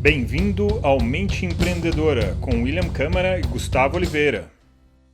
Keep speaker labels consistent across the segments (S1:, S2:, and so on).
S1: Bem-vindo ao Mente Empreendedora, com William Câmara e Gustavo Oliveira.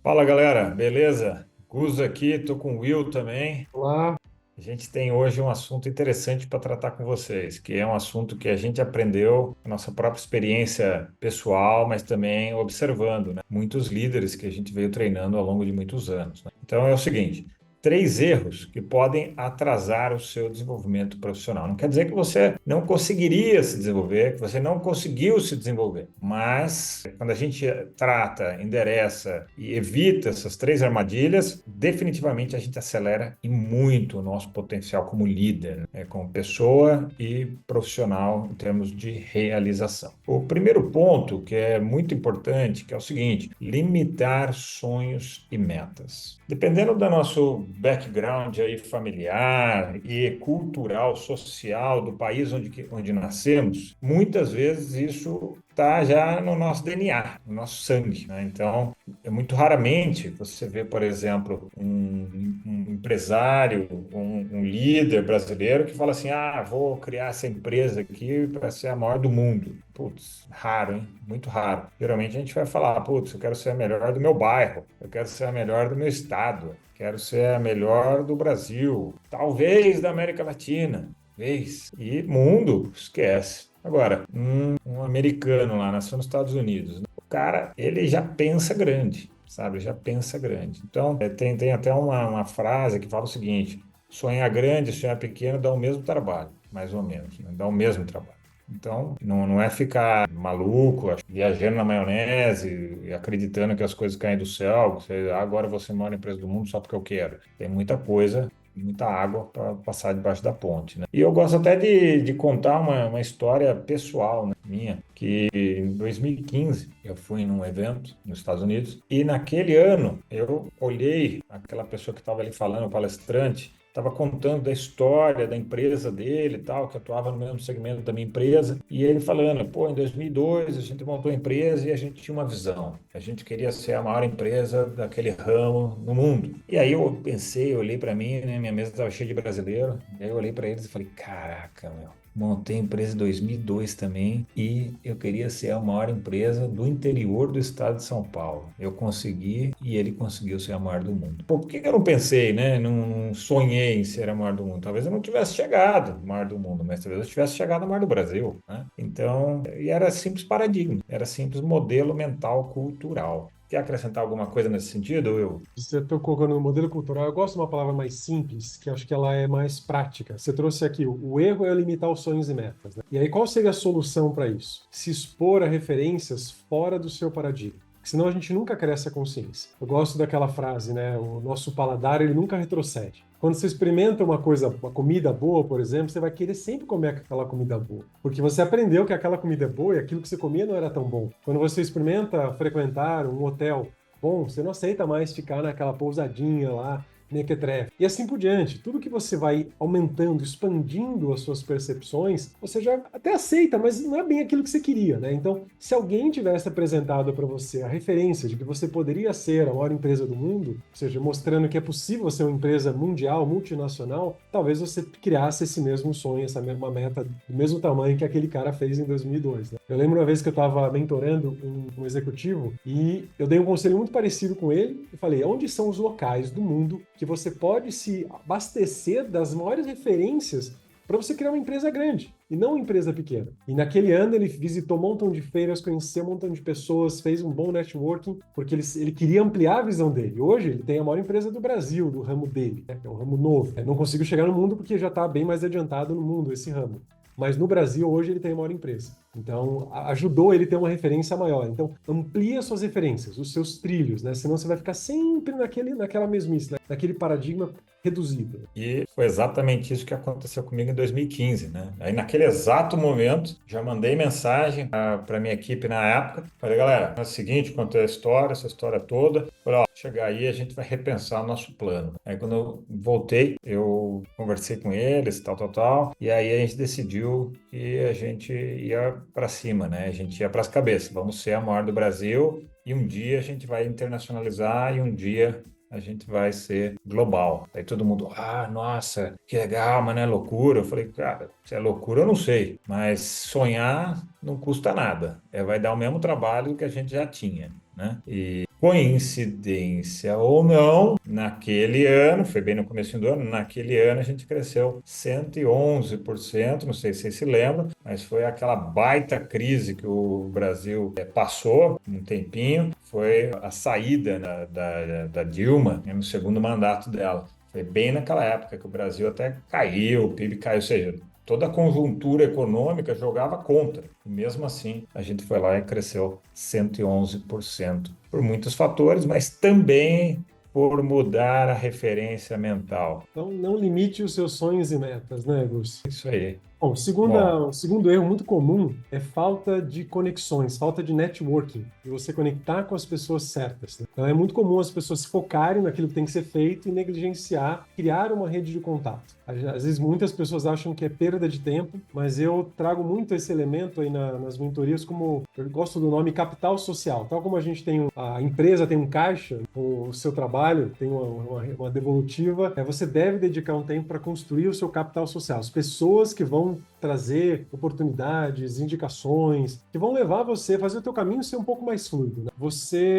S1: Fala galera, beleza? Gus aqui, tô com o Will também.
S2: Olá,
S1: A gente tem hoje um assunto interessante para tratar com vocês, que é um assunto que a gente aprendeu com nossa própria experiência pessoal, mas também observando, né, muitos líderes que a gente veio treinando ao longo de muitos anos, né? Então é o seguinte: três erros que podem atrasar o seu desenvolvimento profissional. Não quer dizer que você não conseguiria se desenvolver, que você não conseguiu se desenvolver, mas quando a gente trata, endereça e evita essas três armadilhas, definitivamente a gente acelera e muito o nosso potencial como líder, né, como pessoa e profissional em termos de realização. O primeiro ponto, que é muito importante, que é o seguinte: limitar sonhos e metas. Dependendo do nosso background aí familiar e cultural, social do país onde nascemos, muitas vezes isso está já no nosso DNA, no nosso sangue, né? Então, é muito raramente você vê, por exemplo, um empresário, um líder brasileiro que fala assim: ah, vou criar essa empresa aqui para ser a maior do mundo. Putz, raro, hein? Muito raro. Geralmente a gente vai falar: putz, eu quero ser a melhor do meu bairro, eu quero ser a melhor do meu estado, quero ser a melhor do Brasil, talvez da América Latina. Vez. E mundo, esquece. Agora, um americano lá, nasceu nos Estados Unidos, né? O cara, ele já pensa grande, sabe? Já pensa grande. Então, tem até uma frase que fala o seguinte: sonhar grande, sonhar pequeno dá o mesmo trabalho, mais ou menos, né? Dá o mesmo trabalho. Então, não é ficar maluco, viajando na maionese e acreditando que as coisas caem do céu, agora você mora na empresa do mundo só porque eu quero. Tem muita coisa, muita água para passar debaixo da ponte, né? E eu gosto até de contar uma história pessoal, né, minha, que em 2015 eu fui num evento nos Estados Unidos e naquele ano eu olhei aquela pessoa que estava ali falando, o palestrante, estava contando da história da empresa dele e tal, que atuava no mesmo segmento da minha empresa, e ele falando: pô, em 2002 a gente montou a empresa e a gente tinha uma visão, a gente queria ser a maior empresa daquele ramo no mundo. E aí eu pensei, eu olhei para mim, né, minha mesa estava cheia de brasileiro, e aí eu olhei para eles e falei: caraca, meu. Montei a empresa em 2002 também e eu queria ser a maior empresa do interior do estado de São Paulo. Eu consegui e ele conseguiu ser a maior do mundo. Pô, por que que eu não pensei, né? Não sonhei em ser a maior do mundo? Talvez eu não tivesse chegado à maior do mundo, mas talvez eu tivesse chegado à maior do Brasil, né? Então, e era simples paradigma, era simples modelo mental cultural. Quer acrescentar alguma coisa nesse sentido, Will?
S2: você tocou no modelo cultural. Eu gosto de uma palavra mais simples, que acho que ela é mais prática. Você trouxe aqui, o erro é limitar os sonhos e metas, né? E aí, qual seria a solução para isso? Se expor a referências fora do seu paradigma. Porque senão a gente nunca cresce a consciência. Eu gosto daquela frase, né? O nosso paladar, ele nunca retrocede. Quando você experimenta uma coisa, uma comida boa, por exemplo, você vai querer sempre comer aquela comida boa. Porque você aprendeu que aquela comida é boa e aquilo que você comia não era tão bom. Quando você experimenta frequentar um hotel bom, você não aceita mais ficar naquela pousadinha lá, mequetrefe. E assim por diante. Tudo que você vai aumentando, expandindo as suas percepções, você já até aceita, mas não é bem aquilo que você queria, né? Então, se alguém tivesse apresentado para você a referência de que você poderia ser a maior empresa do mundo, ou seja, mostrando que é possível ser uma empresa mundial, multinacional, talvez você criasse esse mesmo sonho, essa mesma meta do mesmo tamanho que aquele cara fez em 2002, né? Eu lembro uma vez que eu estava mentorando um executivo e eu dei um conselho muito parecido com ele e falei: onde são os locais do mundo que você pode se abastecer das maiores referências para você criar uma empresa grande e não uma empresa pequena? E naquele ano ele visitou um montão de feiras, conheceu um montão de pessoas, fez um bom networking, porque ele queria ampliar a visão dele. Hoje ele tem a maior empresa do Brasil, do ramo dele, né? É um ramo novo. Eu não consigo chegar no mundo porque já está bem mais adiantado no mundo esse ramo. Mas no Brasil, hoje, ele tem a maior empresa. Então, ajudou ele a ter uma referência maior. Então, amplia suas referências, os seus trilhos, né? Senão você vai ficar sempre naquela mesmice, né? Naquele paradigma reduzido.
S1: E foi exatamente isso que aconteceu comigo em 2015, né? Aí, naquele exato momento, já mandei mensagem para minha equipe na época. Falei: galera, é o seguinte, contei a história, essa história toda. Falei: ó, chegar aí, a gente vai repensar o nosso plano. Aí, quando eu voltei, eu conversei com eles, tal, tal, tal. E aí, a gente decidiu que a gente ia para cima, né? A gente ia para as cabeças. Vamos ser a maior do Brasil e um dia a gente vai internacionalizar e um dia a gente vai ser global. Aí todo mundo, nossa, que legal, mas não é loucura? Eu falei, cara, se é loucura eu não sei, mas sonhar não custa nada. Vai dar o mesmo trabalho que a gente já tinha, né? E coincidência ou não, naquele ano, foi bem no começo do ano, naquele ano a gente cresceu 111%, não sei se vocês se lembram, mas foi aquela baita crise que o Brasil passou um tempinho, foi a saída da Dilma, né, no segundo mandato dela. Foi bem naquela época que o Brasil até caiu, o PIB caiu, ou seja, toda a conjuntura econômica jogava contra. E mesmo assim, a gente foi lá e cresceu 111%. Por muitos fatores, mas também por mudar a referência mental.
S2: Então, não limite os seus sonhos e metas, né, Gus?
S1: Isso aí.
S2: Bom,
S1: Bom,
S2: o segundo erro muito comum é falta de conexões, falta de networking, de você conectar com as pessoas certas, né? Então é muito comum as pessoas se focarem naquilo que tem que ser feito e negligenciar, criar uma rede de contato. Às vezes muitas pessoas acham que é perda de tempo, mas eu trago muito esse elemento aí nas mentorias como, eu gosto do nome capital social. Tal como a gente tem, a empresa tem um caixa, o seu trabalho tem uma devolutiva, você deve dedicar um tempo para construir o seu capital social. As pessoas que vão trazer oportunidades, indicações, que vão levar você a fazer o teu caminho ser um pouco mais fluido, né? O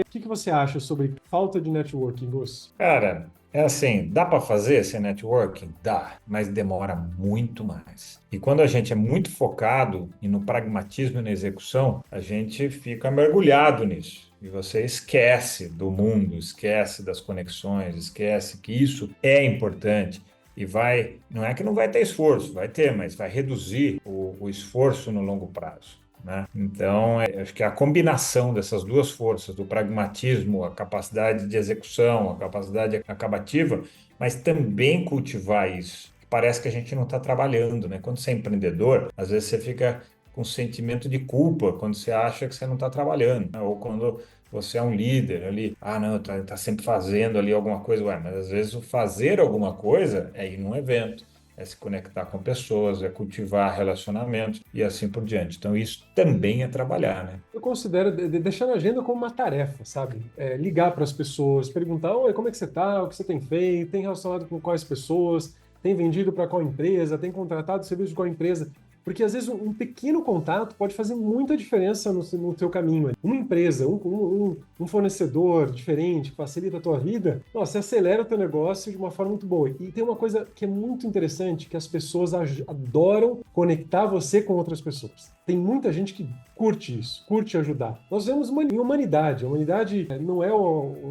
S2: que você acha sobre falta de networking, Gus?
S1: cara, é assim, dá para fazer esse networking? Dá, mas demora muito mais. E quando a gente é muito focado e no pragmatismo e na execução, a gente fica mergulhado nisso. E você esquece do mundo, esquece das conexões, esquece que isso é importante. E vai, não é que não vai ter esforço, vai ter, mas vai reduzir o esforço no longo prazo, né? Então, acho que a combinação dessas duas forças, do pragmatismo, a capacidade de execução, a capacidade acabativa, mas também cultivar isso. Parece que a gente não está trabalhando, né? Quando você é empreendedor, às vezes você fica com sentimento de culpa quando você acha que você não está trabalhando, né? Ou quando você é um líder ali, não, tá sempre fazendo ali alguma coisa, mas às vezes o fazer alguma coisa é ir num evento, é se conectar com pessoas, é cultivar relacionamentos e assim por diante. Então, isso também é trabalhar, né?
S2: Eu considero deixar na agenda como uma tarefa, sabe? Ligar para as pessoas, perguntar, oi, como é que você está? O que você tem feito? Tem relacionado com quais pessoas? Tem vendido para qual empresa? Tem contratado serviço de qual empresa? Porque às vezes um pequeno contato pode fazer muita diferença no teu caminho. Uma empresa, um fornecedor diferente que facilita a tua vida, nossa, acelera o teu negócio de uma forma muito boa. E tem uma coisa que é muito interessante, que as pessoas adoram conectar você com outras pessoas. Tem muita gente que curte isso, curte ajudar. Nós vemos em humanidade. A humanidade não é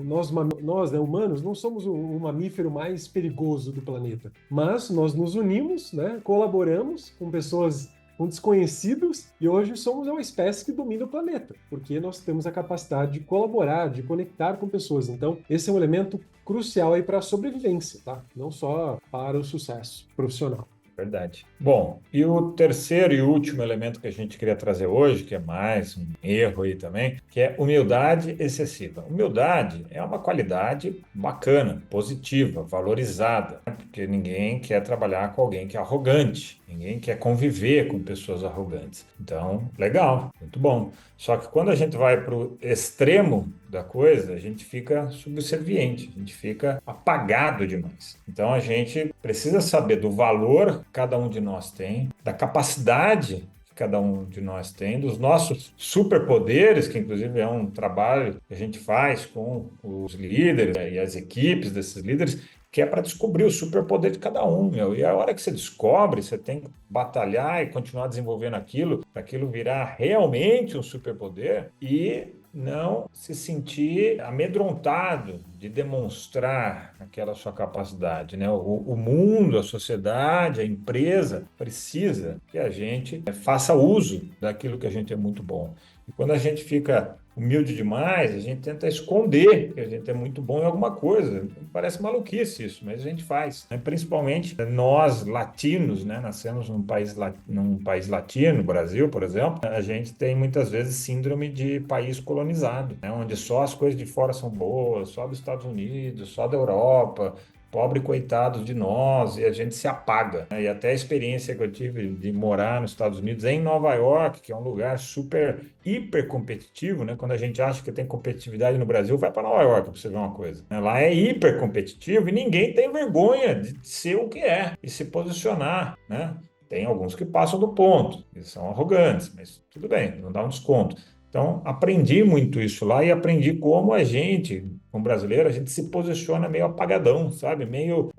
S2: nós, né, humanos, não somos o mamífero mais perigoso do planeta. Mas nós nos unimos, né, colaboramos com pessoas, com desconhecidos, e hoje somos uma espécie que domina o planeta, porque nós temos a capacidade de colaborar, de conectar com pessoas. Então, esse é um elemento crucial aí para a sobrevivência, tá? Não só para o sucesso profissional.
S1: Verdade. Bom, e o terceiro e último elemento que a gente queria trazer hoje, que é mais um erro aí também, que é humildade excessiva. Humildade é uma qualidade bacana, positiva, valorizada, né? Porque ninguém quer trabalhar com alguém que é arrogante, ninguém quer conviver com pessoas arrogantes. Então, legal, muito bom. Só que quando a gente vai para o extremo da coisa, a gente fica subserviente, a gente fica apagado demais. Então a gente precisa saber do valor que cada um de nós tem, da capacidade que cada um de nós tem, dos nossos superpoderes, que inclusive é um trabalho que a gente faz com os líderes, né, e as equipes desses líderes, que é para descobrir o superpoder de cada um, meu. E a hora que você descobre, você tem que batalhar e continuar desenvolvendo aquilo, para aquilo virar realmente um superpoder e não se sentir amedrontado de demonstrar aquela sua capacidade, né? O mundo, a sociedade, a empresa precisa que a gente faça uso daquilo que a gente é muito bom. E quando a gente fica humilde demais, a gente tenta esconder que a gente é muito bom em alguma coisa. Parece maluquice isso, mas a gente faz, né? Principalmente nós latinos, né? Nascemos num país latino, Brasil, por exemplo, a gente tem muitas vezes síndrome de país colonizado, né? Onde só as coisas de fora são boas, só dos Estados Unidos, só da Europa. pobre coitado de nós, e a gente se apaga, né? E até a experiência que eu tive de morar nos Estados Unidos, em Nova York, que é um lugar super, hiper competitivo, né? Quando a gente acha que tem competitividade no Brasil, vai para Nova York para você ver uma coisa, né? Lá é hiper competitivo e ninguém tem vergonha de ser o que é e se posicionar, né? Tem alguns que passam do ponto, eles são arrogantes, mas tudo bem, não dá um desconto. Então, aprendi muito isso lá e aprendi como a gente, como brasileiro, a gente se posiciona meio apagadão, sabe? Meio,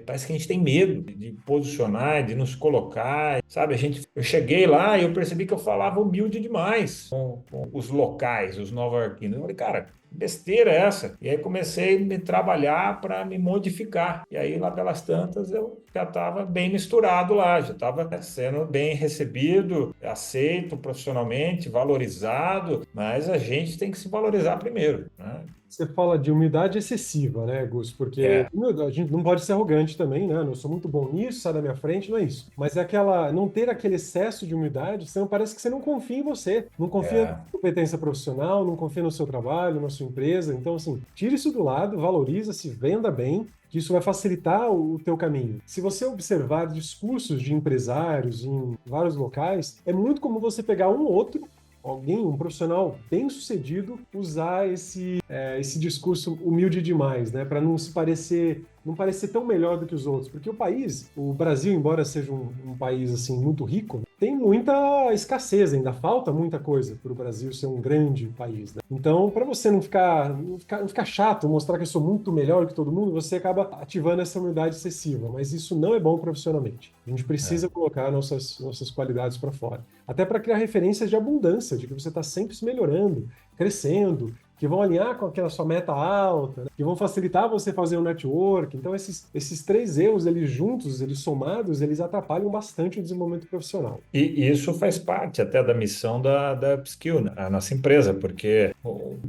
S1: parece que a gente tem medo de posicionar, de nos colocar, sabe? Eu cheguei lá e eu percebi que eu falava humilde demais com os locais, os nova-iorquinos. Eu falei, cara, besteira é essa? E aí comecei a me trabalhar para me modificar. E aí, lá pelas tantas, eu já estava bem misturado lá, já estava sendo bem recebido, aceito profissionalmente, valorizado, mas a gente tem que se valorizar primeiro, né?
S2: Você fala de humildade excessiva, né, Gus? Porque
S1: É,
S2: a gente não pode ser arrogante também, né? Eu sou muito bom nisso, sai da minha frente, não é isso. Mas é não ter aquele excesso de humildade, senão parece que você não confia em você, não confia na
S1: é,
S2: sua competência profissional, não confia no seu trabalho, na sua empresa. Então, assim, tira isso do lado, valoriza, se venda bem, que isso vai facilitar o teu caminho. Se você observar discursos de empresários em vários locais, é muito comum você pegar um ou outro um profissional bem-sucedido, usar esse discurso humilde demais, né? Para não parecer tão melhor do que os outros. Porque o Brasil, embora seja um país assim muito rico, tem muita escassez ainda, falta muita coisa para o Brasil ser um grande país, né? Então, para você não ficar chato, mostrar que eu sou muito melhor que todo mundo, você acaba ativando essa humildade excessiva. Mas isso não é bom profissionalmente. A gente precisa
S1: é.
S2: colocar nossas qualidades para fora. Até para criar referências de abundância, de que você está sempre se melhorando, crescendo, que vão alinhar com aquela sua meta alta, né? Que vão facilitar você fazer um network. Então, esses três erros, eles juntos, eles somados, eles atrapalham bastante o desenvolvimento profissional.
S1: E isso faz parte até da missão da Upskill, né? A nossa empresa, porque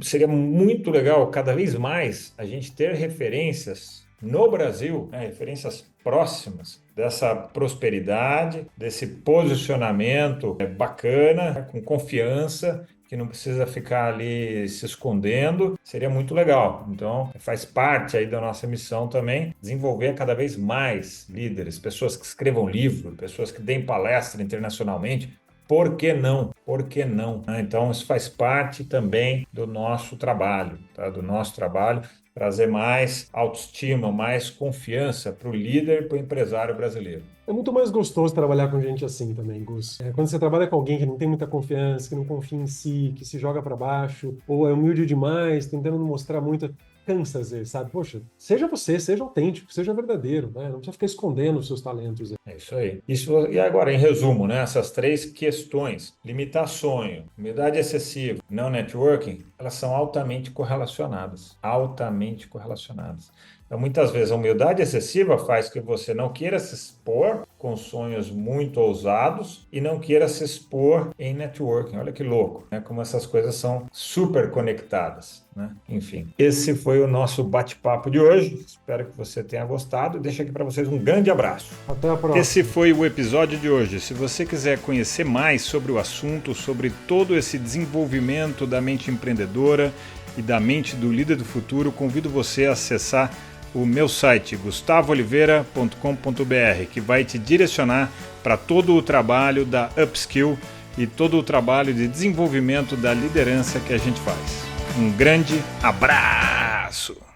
S1: seria muito legal, cada vez mais, a gente ter referências no Brasil, né? Referências próximas dessa prosperidade, desse posicionamento bacana, né? Com confiança, que não precisa ficar ali se escondendo, seria muito legal. Então, faz parte aí da nossa missão também desenvolver cada vez mais líderes, pessoas que escrevam livro, pessoas que deem palestra internacionalmente. Por que não? Por que não? Então, isso faz parte também do nosso trabalho, tá? Do nosso trabalho, trazer mais autoestima, mais confiança para o líder e para o empresário brasileiro.
S2: É muito mais gostoso trabalhar com gente assim também, Gus. Quando você trabalha com alguém que não tem muita confiança, que não confia em si, que se joga para baixo, ou é humilde demais, tentando mostrar muito, cansa às vezes, sabe? Poxa, seja você, seja autêntico, seja verdadeiro, né? Não precisa ficar escondendo os seus talentos.
S1: É isso aí. E agora, em resumo, né, essas três questões, limitar sonho, humildade excessiva, não networking, elas são altamente correlacionadas. Altamente correlacionadas. Então, muitas vezes, a humildade excessiva faz que você não queira se expor com sonhos muito ousados e não queira se expor em networking. Olha que louco, né? Como essas coisas são super conectadas, né? Enfim, esse foi o nosso bate-papo de hoje. Espero que você tenha gostado. Deixo aqui para vocês um grande abraço.
S2: Até a próxima.
S1: Esse foi o episódio de hoje. Se você quiser conhecer mais sobre o assunto, sobre todo esse desenvolvimento da mente empreendedora e da mente do líder do futuro, convido você a acessar o meu site gustavooliveira.com.br, que vai te direcionar para todo o trabalho da Upskill e todo o trabalho de desenvolvimento da liderança que a gente faz. Um grande abraço!